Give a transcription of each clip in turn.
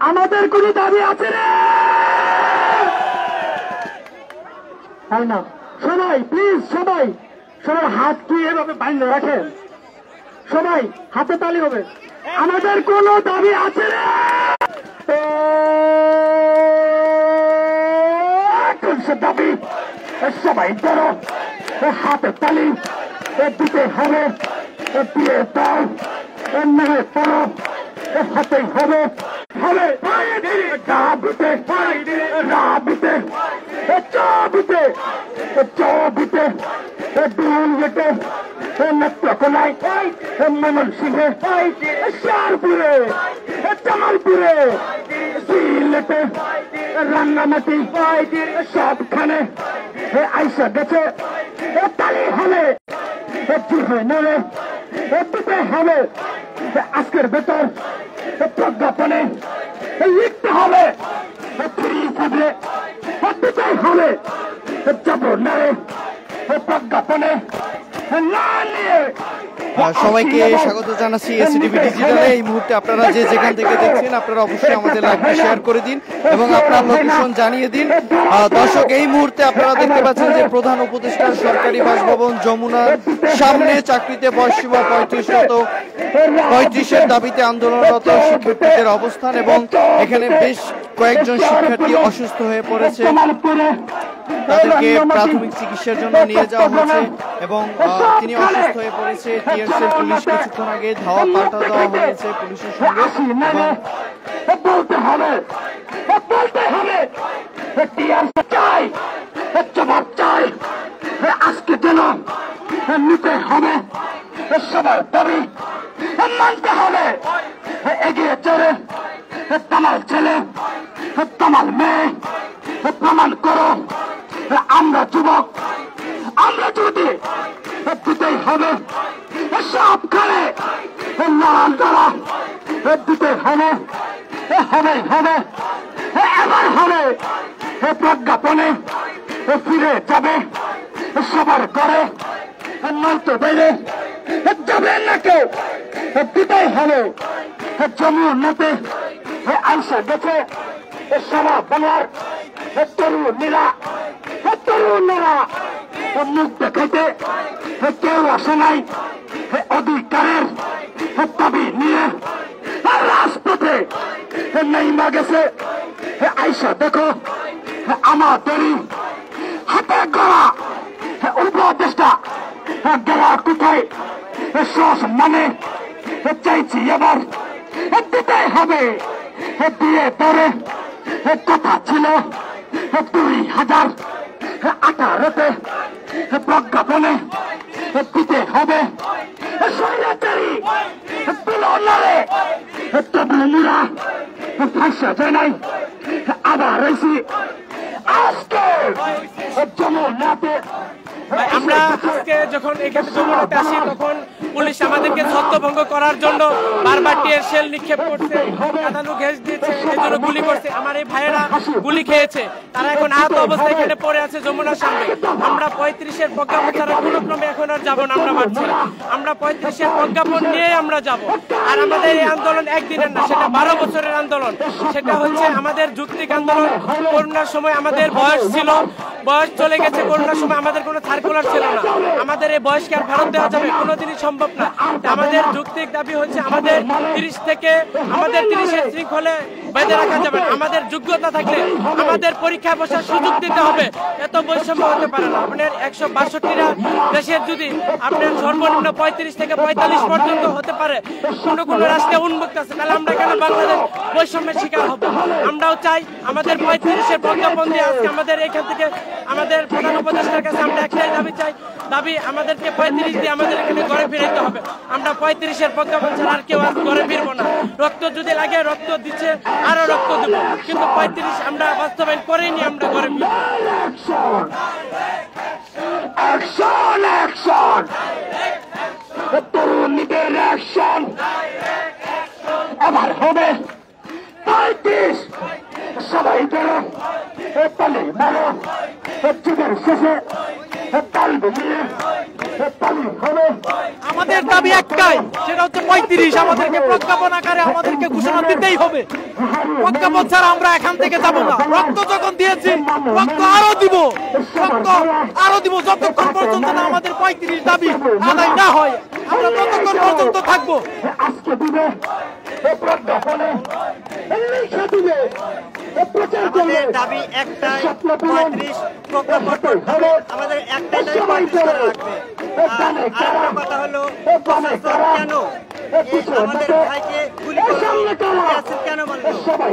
আমাদের কোনো দাবি আছে রে? তাই না? সবাই প্লিজ, সবাই সবাই হাত কি এভাবে বাইন্ধে রাখেন, সবাই হাতে তালি হবে। আমাদের কোনো দাবি আছে রে? দাবি সবাই ধরো, হাতে তালি দিতে হবে, দিয়ে দাও, নয় পড়ো, হাতে হবে হবে রাবিতে রাবিতে চবিতে চবিতে দুলগেটে নেত্রকোনায় মমন সিংহে শারপুরে জামালপুরে সিলেটে রাঙ্গামাটি সবখানে আইসা গেছে তালি হবে নেবে দিতে হবে। আজকের ভেতর প্রজ্ঞাপনে লিখতে হবে দিতে হবে, যাব না প্রজ্ঞাপনে না নিয়ে। সবাইকে স্বাগত জানাচ্ছি এসিটিভি ডিজিটালে। এই মুহূর্তে আপনারা যে যেখান থেকে দেখছেন আপনারা অবশ্যই আমাদের লাইভটি শেয়ার করে দিন এবং আপনার লোকেশন জানিয়ে দিন। দর্শক, এই মুহূর্তে আপনারা দেখতে পাচ্ছেন যে প্রধান উপদেষ্টার সরকারি বাসভবন যমুনার সামনে চাকরিতে বয়সসীমা 35-এর দাবিতে আন্দোলনরত শিক্ষার্থীদের অবস্থান এবং এখানে বেশ কয়েকজন শিক্ষার্থী অসুস্থ হয়ে পড়েছে, তাদেরকে প্রাথমিক চিকিৎসার জন্য নিয়ে যাওয়া হয়েছে এবং তিনি অসুস্থ হয়ে পড়েছে। টিএসএল পুলিশ কিছুক্ষণ আগে ধাওয়া পাল্টা দেওয়া হয়েছে পুলিশের সঙ্গে। বলতে হবে বলতে হবে চাই, জবাব চাই, আজকে যেন নিতে হবে, সবার দাবি মানতে হবে। এগিয়ে চলে তামাল ছেলে তামাল মেয়ে প্রমাণ করো আমরা যুবক, আমরা যদি দিতেই হবে সবখানে লড়ান লড়া দিতে হবে হবে হবে এবার হবে। প্রজ্ঞাপনে ফিরে যাবে সবার ঘরে, নয়তো বাইরে যাবে না কেউ, দিতেই হবে। যমুনাতে আইসা গেছে সারা বাংলার তরুণীরা তরুণেরা, মুখ দেখাইতে কেউ আসে নাই অধিকারের দাবি নিয়ে রাজপথে নেইমা গেছে। আইসা দেখো আমাদেরই হাতে গড়া উপদেষ্টা গেলা কোথায় সসম্মানে চাইছি এবার দিতে হবে। দিয়ে পরে কথা ছিল 2018-তে প্রজ্ঞাপনে দিতে হবে স্বৈরাচারী তুলনারে তবলিগীরা ফাঁসা যায় নাই। আবার রয়েছি আজকে যমুনাতে। আমরা আজকে যখন এখানে যমুনাতে আসি তখন পুলিশ আমাদেরকে ছত্রভঙ্গ করার জন্য বারবার টিয়ার শেল নিক্ষেপ করছে, কাঁদানো গ্যাস দিয়েছে, এজন্য গুলি করছে। আমার এই ভাইয়েরা গুলি খেয়েছে, তারা এখন আহত অবস্থায় এখানে পড়ে আছে যমুনার সামনে। আমরা 35-এর প্রজ্ঞাপন ছাড়া কোনো ক্রমে এখন আর যাবো না, আমরা পারছি না। আমরা 35-এর প্রজ্ঞাপন নিয়ে আমরা যাব। আর আমাদের এই আন্দোলন একদিনের না, সেটা 12 বছরের আন্দোলন। সেটা হচ্ছে আমাদের যুক্তিক আন্দোলন। করোনার সময় আমাদের বয়স ছিল, বয়স চলে গেছে। করোনার সময় আমাদের কোনো সার্কুলার ছিল না। আমাদের এই বয়সকে আর ফেরত দেওয়া যাবে কোনোদিনই সম্ভব না। আমাদের যৌক্তিক দাবি হচ্ছে আমাদের 30 থেকে আমাদের 30-এর শৃঙ্খলে বেঁধে রাখা যাবে। আমাদের যোগ্যতা থাকলে আমাদের পরীক্ষায় বসার সুযোগ দিতে হবে। এত বৈষম্য হতে পারে না। আপনার 162টা দেশের যদি আপনার সর্বনিম্ন 35 থেকে 45 পর্যন্ত হতে পারে, কোন রাষ্ট্রে উন্মুক্ত আছে, তাহলে আমরা কেন বাংলাদেশ বৈষম্যের শিকার হব? আমরাও চাই আমাদের 35-এর প্রজ্ঞাপন দিয়ে আজকে আমাদের এখান থেকে আমাদের প্রধান উপদেষ্টার কাছে আমরা একটাই দাবি চাই, দাবি আমাদেরকে 35 দিয়ে আমাদের এখানে ঘরে ফিরাইতে হবে। আমরা 35-এর প্রজ্ঞাপন ছাড়া আর কেউ আর ঘরে ফিরবো না। রক্ত যদি লাগে রক্ত দিচ্ছে, আরো রক্ত দেবো, কিন্তু 35 আমরা বাস্তবায়ন করেনি, আমরা ঘরে ফিরবো। তরুণীদের অ্যাকশন আবার হবে 35। সবাই বেরো, তালে মারো, যুগের শেষে তাল মিলিয়ে আমাদের দাবি একটাই, সেটা হচ্ছে 35। আমাদেরকে প্রজ্ঞাপন আকারে আমাদেরকে ঘোষণা দিতেই হবে। প্রজ্ঞাপন ছাড়া আমরা এখান থেকে যাব না। রক্ত যখন দিয়েছি, রক্ত আরো দিব, রক্ত আরো দিব, যতক্ষণ পর্যন্ত না আমাদের 35 দাবি আদায় না হয় আমরা ততক্ষণ পর্যন্ত থাকবো। আমাদের দাবি একটাই, 35 প্রজ্ঞাপন হবে। আমাদের একটাই দাবি 35 করা লাগবে। আরেকটা কথা হলো, প্রশাসন কেন আমাদের ভাইকে গুলি করলো, কেন মারলো?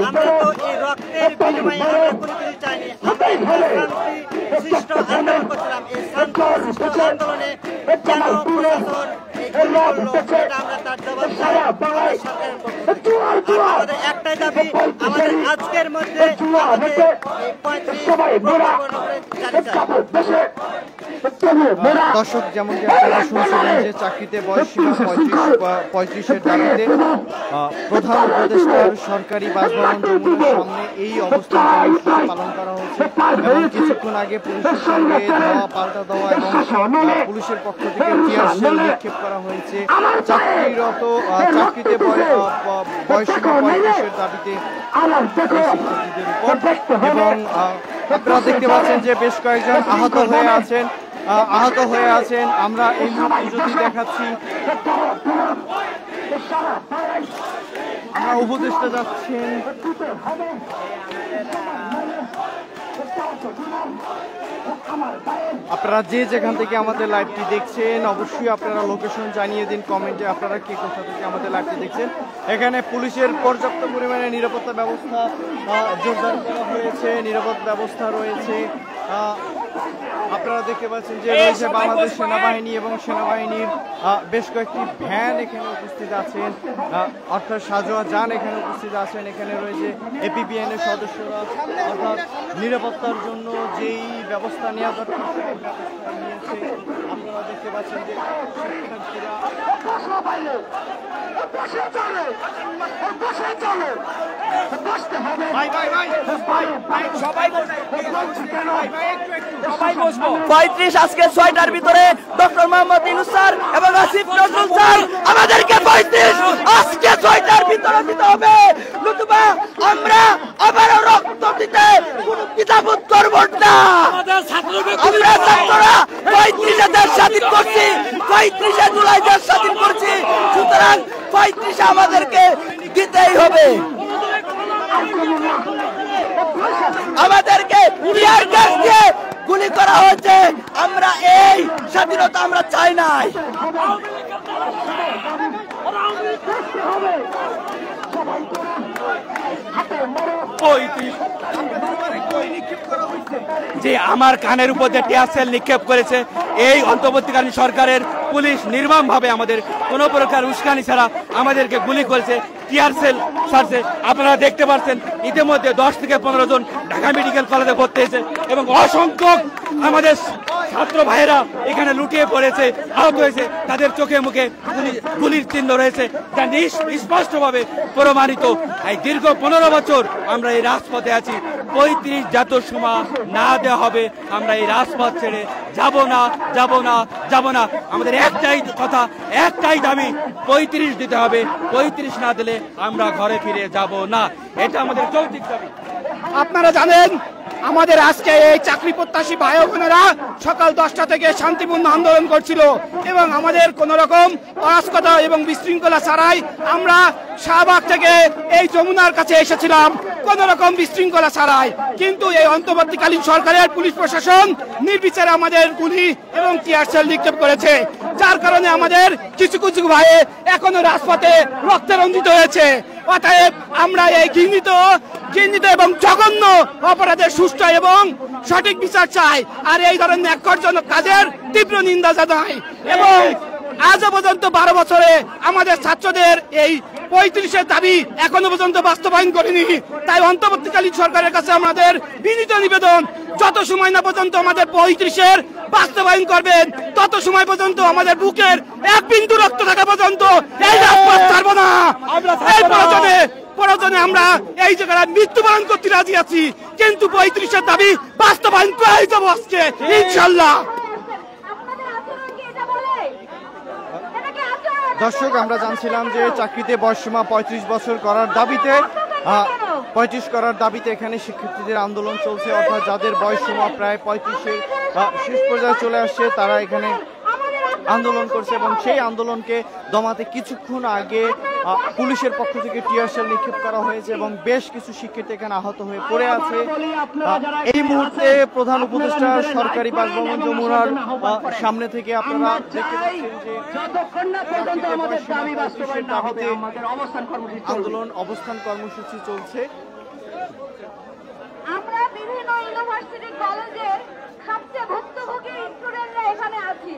আমরা তো এই রক্তের বিনিময়ে আমরা কোনো কিছু চাইনি। আমরা শান্তি সৃষ্ট আন্দোলন করছিলাম। এই শান্তি সৃষ্ট আন্দোলনে কেন প্রশাসন এই গুলি করলো, এটা আমরা তার জবাব চাই আমাদের সরকারের পক্ষে। আমাদের একটাই দাবি, আমাদের আজকের মধ্যে আমাদের এই 35 প্রজ্ঞাপন জারি চাই। দর্শক, যেমনটি আপনারা শুনছিলেন যে চাকরিতে বয়সসীমা 35-এর দাবিতে প্রধান উপদেষ্টার সরকারি বাসভবন যমুনার সামনে এই অবস্থান কর্মসূচি পালন করা হচ্ছে এবং কিছুক্ষণ আগে পুলিশের সঙ্গে ধাওয়া পাল্টা দেওয়া এবং পুলিশের পক্ষ থেকে টিয়ার শেল নিক্ষেপ করা হয়েছে চাকরিরত চাকরিতে বয়সসীমা 35-এর দাবিতে শিক্ষার্থীদের উপর। এবং আপনারা দেখতে পাচ্ছেন যে বেশ কয়েকজন আহত হয়ে আছেন। আমরা এই মুহূর্তে যদি দেখাচ্ছি, আমরা উপদেষ্টা যাচ্ছেন। আপনারা যে যেখান থেকে আমাদের লাইভটি দেখছেন অবশ্যই আপনারা লোকেশন জানিয়ে দিন কমেন্টে, আপনারা কে কোথা থেকে আমাদের লাইভটি দেখছেন। এখানে পুলিশের পর্যাপ্ত পরিমাণে নিরাপত্তা ব্যবস্থা জোরদার করা হয়েছে, নিরাপত্তা ব্যবস্থা রয়েছে। আপনারা দেখতে পাচ্ছেন যে রয়েছে বাংলাদেশ সেনাবাহিনী এবং সেনাবাহিনীর বেশ কয়েকটি ভ্যান এখানে উপস্থিত আছেন, অর্থাৎ সাজোয়া যান এখানে উপস্থিত আছেন। এখানে রয়েছে এপিবিএন এর সদস্যরা, অর্থাৎ নিরাপত্তার জন্য যেই ব্যবস্থা নেওয়া দরকার সেই ব্যবস্থা নিয়েছে। আপনারা দেখতে পাচ্ছেন যে শিক্ষার্থীরা আজকে 6টার ভিতরে ডক্টর মোহাম্মদ ইউনূস স্যার এবং আসিফ নজরুল স্যার আমাদেরকে 35 আজকে 6টার ভিতরে দিতে হবে, নতুবা আমরা আবারও রক্ত দিতে কোনো দ্বিধাবোধ করব না। আমরা ছাত্ররা 35-এ দেশ স্বাধীন করছি, 35-এ জুলাই দেশ স্বাধীন করছি, সুতরাং 35 আমাদেরকে দিতেই হবে। আমাদেরকে টিয়ার গ্যাস দিয়ে গুলি করা হয়েছে, আমরা এই স্বাধীনতা আমরা চাই নাই। যে আমার কানের উপর যে টিয়ার সেল নিক্ষেপ করেছে, এই অন্তর্বর্তীকালীন সরকারের পুলিশ নির্মমভাবে আমাদের কোনো প্রকার উস্কানি ছাড়া আমাদেরকে গুলি করেছে, টিয়ার সেল ছাড়ছে। আপনারা দেখতে পাচ্ছেন ইতিমধ্যে 10 থেকে 15 জন ঢাকা মেডিকেল কলেজে ভর্তি হয়েছে এবং অসংখ্য আমাদের ছাত্র ভাইয়েরা এখানে লুটিয়ে পড়েছে, আহত হয়েছে, তাদের চোখে মুখে গুলির চিহ্ন রয়েছে, যা স্পষ্টভাবে প্রমাণিত। এই দীর্ঘ 15 বছর আমরা এই রাজপথে আছি, 35 যত সময় না দেওয়া হবে আমরা এই রাজপথ ছেড়ে যাব না, যাব না, যাব না। আমাদের একটাই কথা, একটাই দাবি, 35 দিতে হবে। 35 না দিলে আমরা ঘরে ফিরে যাব না, এটা আমাদের যৌক্তিক দাবি। আপনারা জানেন আমাদের আজকে এই চাকরি প্রত্যাশী ভাই বোনেরা সকাল 10টা থেকে শান্তিপূর্ণ আন্দোলন করছিল এবং আমাদের কোন রকম অরাজকতা এবং বিশৃঙ্খলা ছাড়াই আমরা শাহবাগ থেকে এই যমুনার কাছে এসেছিলাম, কোন রকম বিশৃঙ্খলা ছাড়াই। কিন্তু এই অন্তর্বর্তীকালীন সরকারের পুলিশ প্রশাসন নির্বিচারে আমাদের গুলি এবং টিয়ার সেল নিক্ষেপ করেছে, যার কারণে আমাদের কিছু কিছু ভাই এখনো রাজপথে রক্তে রঞ্জিত হয়েছে। অতএব আমরা এই ঘৃণিত এবং জঘন্য অপরাধের সুষ্ঠু এবং সঠিক বিচার চাই, আর এই ধরনের ন্যাক্কারজনক কাজের তীব্র নিন্দা জানাই। এবং আজও পর্যন্ত 12 বছরে আমাদের ছাত্রদের এই 35-এর দাবি এখনো পর্যন্ত বাস্তবায়ন করেনি। তাই অন্তর্বর্তীকালীন সরকারের কাছে আমাদের বিনীত নিবেদন, যত সময় না পর্যন্ত আমাদের 35-এর বাস্তবায়ন করবেন তত সময় পর্যন্ত আমাদের বুকের এক বিন্দু রক্ত থাকা পর্যন্ত এই রাজপথ ছাড়ব না। প্রয়োজনে আমরা এই জায়গায় মৃত্যুবরণ করতে রাজি আছি, কিন্তু 35-এর দাবি বাস্তবায়ন করে যাবো আজকে ইনশাল্লাহ। দর্শক, আমরা জানছিলাম যে চাকরিতে বয়সসীমা 35 বছর করার দাবিতে 35 করার দাবিতে এখানে শিক্ষার্থীদের আন্দোলন চলছে, অর্থাৎ যাদের বয়সসীমা প্রায় 35-এর শেষ পর্যায়ে চলে আসছে তারা এখানে আন্দোলন করছে এবং সেই আন্দোলনকে দমাতে কিছুক্ষণ আগে পুলিশের পক্ষ থেকে টিয়ার শেল নিক্ষেপ করা হয়েছে এবং বেশ কিছু শিক্ষার্থী এখানে আহত হয়ে পড়ে আছে। এই মুহূর্তে প্রধান উপদেষ্টা সরকারি বাসভবন যমুনার সামনে থেকে আপনারা দেখতে পাচ্ছেন যে অবস্থান কর্মসূচি চলছে। আমরা বিভিন্ন ইউনিভার্সিটি কলেজের সবচেয়ে ভুক্তভোগী স্টুডেন্টরা এখানে আছি।